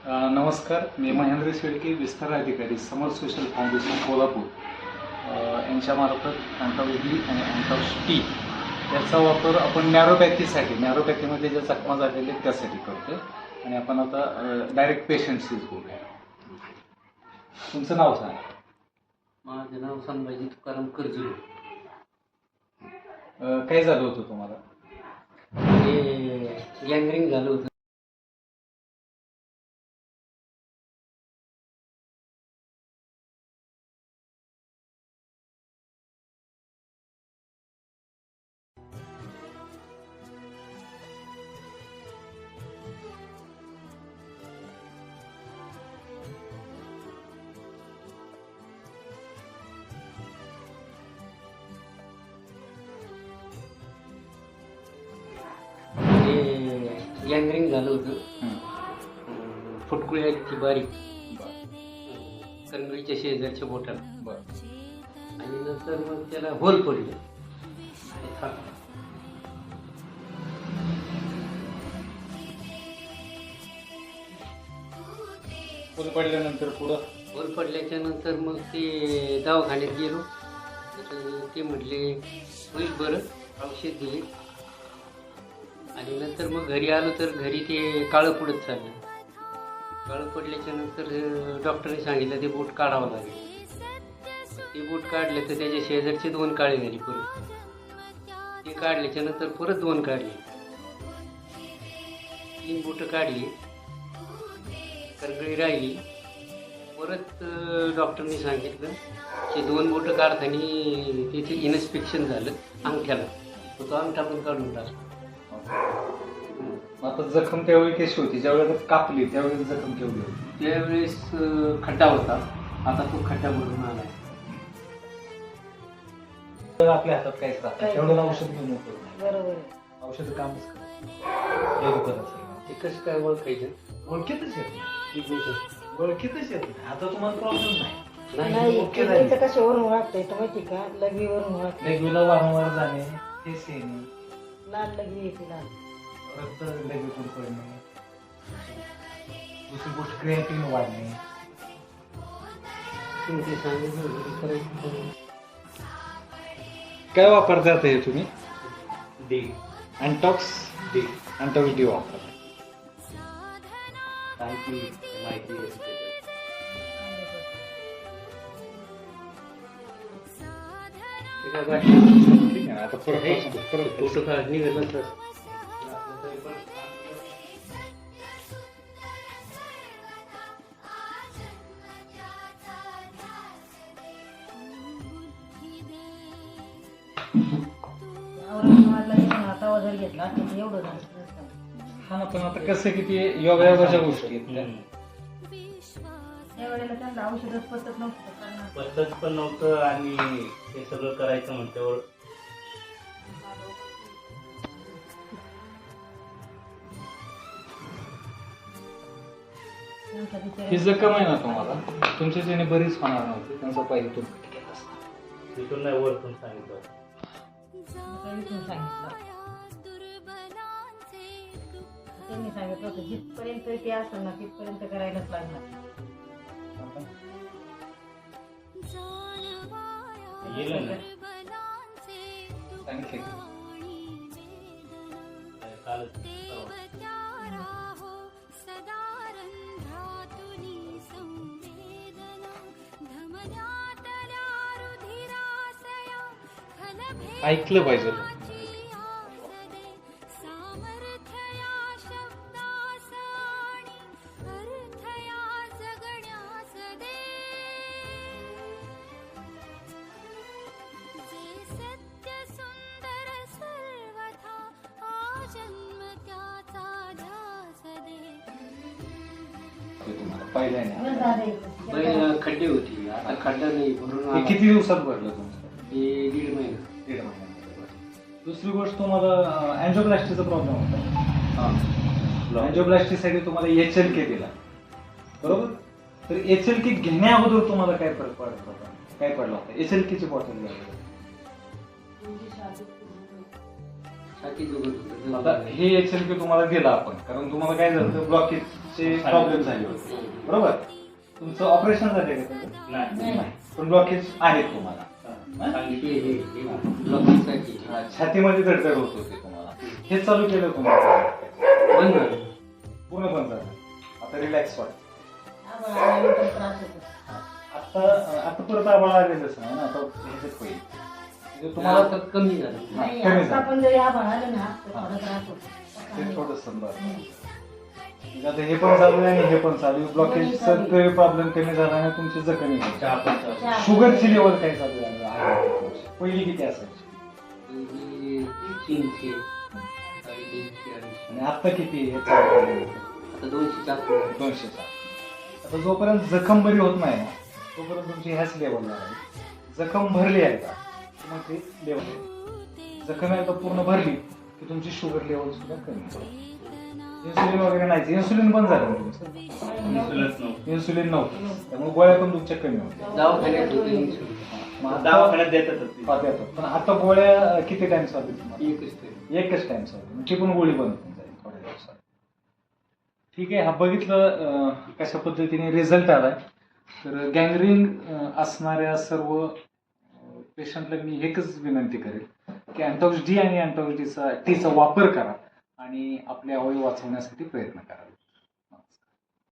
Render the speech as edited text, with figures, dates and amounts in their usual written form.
नमस्कार, मी महेंद्र शेळके, विस्तार अधिकारी, समर सोशल फाउंडेशन कोल्हापूर यांच्यामार्फत अँटॉक्स-डी आणि अँटॉक्स-टी याचा वापर आपण नॅरोपॅथीमध्ये ज्या जखमा झालेले त्यासाठी करतो. आणि आपण आता डायरेक्ट पेशंटशीच बोलूया. तुमचं नाव सांगा. माझं नाव संभाजी तुकाराम कर्जुले. काय झालं होतं तुम्हाला? ते गँग्रीन झालं होतं. गँग्रीन झालं होतं. फुटकुळी आहेत ती बारीक कणगीच्या शेजारच्या बोटाला. आणि नंतर मग त्याला होल पडले. होल पडल्यानंतर होल पडल्याच्या नंतर मग ते दवाखान्यात गेलो. तर ते म्हटले होईल बरं, औषध दिले. आणि नंतर मग घरी आलो तर घरी ते काळं पडत चाललं. काळं पडल्याच्या नंतर डॉक्टरने सांगितलं ते बोट काढावं लागेल. ते बोट काढलं तर त्याच्या शेजारचे 2 काळे झाले. परत ते काढल्याच्या नंतर परत 2 काढले. 3 बोटं काढली, करगळी राहिली. परत डॉक्टरने सांगितलं की 2 बोटं काढताना त्याचे इन्स्पेक्शन झालं अंगठ्याला. तो अंगठा पण काढून टाकला. आता जखम त्यावेळी कशी होती? ज्यावेळेस कापली त्यावेळेस जखम केवढी होती? त्यावेळेस खड्डा होता. आता तो खड्डा भरून आला. तर आपल्या हातात काहीच राहतं तेवढं औषध घेऊन येतो. बरोबर औषध कामच करत. ते कसं काय ओळखायचं? ओळखीतच येत ओळखीतच येत नाही. आता तुम्हाला प्रॉब्लेम नाही. नाही. किडनीचं कशावरून वाटतंय तर माहिती का? लघवीवरून वाटतंय. लघवीला वारंवार जाणे, फेस येणे, लाल लघवी येते, लाल रक्त लघवीतून पडणे, दुसरी गोष्ट क्रिएटिन वाढणे. ते सांगितलं करायचं. काय वापरतात हे तुम्ही? डी अँटॉक्स-डी वापरतात. काय ती माहिती आहे ठीक आहे. आता परत फोटो काढ निघालं तर हातावर जर घेतला तर एवढं झालं. हा ना, पण आता कसं की ते योगायोगाच्या गोष्टी आहेत. त्यावेळेला त्यांना औषधच पचत नव्हतं. पद्धत पण नव्हतं आणि हे सगळं करायचं म्हटल्यावर ही जखम आहे ना तुम्हाला, तुमच्या ज्याने बरीच होणार नव्हती. त्यांचा पाहिजे तो तिथून नाही वरतून सांगितलं. त्यांनी सांगितलं होतं जिथपर्यंत ते असेल ना तिथपर्यंत करायलाच लागणार. गेलं ना सांगितले कालच ऐकलं पाहिजे. पहिला खड्डे होती, आता खड्डा नाही भरून हे आला. किती दिवसात भरलं तुमचं? हे 1.5 महिना. 1.5 महिन्यात. दुसरी गोष्ट, तुम्हाला अँजिओप्लास्टीचा प्रॉब्लेम होता. अँजिओप्लास्टीसाठी तुम्हाला HLK दिला, बरोबर? तर HLK घेण्या अगोदर तुम्हाला काय फरक पडत होता? काय पडला होता? HLKची बॉटल घ्यावी. आता हे HLK तुम्हाला दिला आपण, कारण तुम्हाला काय झालं, ब्लॉकेज ब्लॉकेजचे प्रॉब्लेम झाले होते बरोबर. तुमचं ऑपरेशन झाले का त्याचं? नाही नाही. पण ब्लॉकेज आहेत तुम्हाला. ब्लॉकिंगसाठी छातीमध्ये धडधड होत होते तुम्हाला. हे चालू केलं तुम्हाला बंद झालं. पूर्ण बंद झालं. आता रिलॅक्स वाटतं. आम्हाला आल्यानंतर त्रास होतो. आता परत आम्हाला आलेलंच नाही ना. आता ह्याच्यात होईल म्हणजे तुम्हाला तुम्हाला आता कमी झालं. नाही, कमी आता झालं. पण जरी आभाळ आलं ना तर थोडा त्रास ते होतो. थोडंसं म्हणजे आता हे पण चालू आहे आणि हे पण चालू आहे. ब्लॉकेजचा प्रॉब्लेम कमी झाला आणि तुमची जखमी झाली. चहा पण चालू. शुगरची लेवल काय चालू आहे? पहिली किती असायची पहिली 300, 350, आणि आता किती हे चालू आहे? आता 200 च्या 200चा. आता जोपर्यंत जखम बरी होत नाही ना तोपर्यंत तुमची ह्याच लेवलला आहे. जखम भरली आहे का मग ते लेवल जखम एकदा पूर्ण भरली की तुमची शुगर लेवल सुद्धा कमी होईल. इन्सुलिन वगैरे नाही. इन्सुलिन बंद झालं ना तुमचं. इन्शुरन्स नव्हतं. इन्सुलिन नव्हतं त्यामुळे गोळ्या पण तुमच्या कमी होत्या. दवाखान्यात होते insulin. मग आता दवाखान्यात देतातच ते. देतात. पण आता गोळ्या किती टाइम चालू तुम्हाला? एकच तरी. एकच टाइम चालू ती पण गोळी बंद होऊन जाईल थोड्या दिवसात. ठीक आहे. हा बघितलं कशा पद्धतीने रिझल्ट आलाय. तर गँग्रीन असणाऱ्या सर्व पेशंटला मी एकच विनंती करेल की अँटॉक्स डी आणि अँटॉक्स टीचा वापर करा आणि आपले अवयव वाचवण्यासाठी प्रयत्न करा.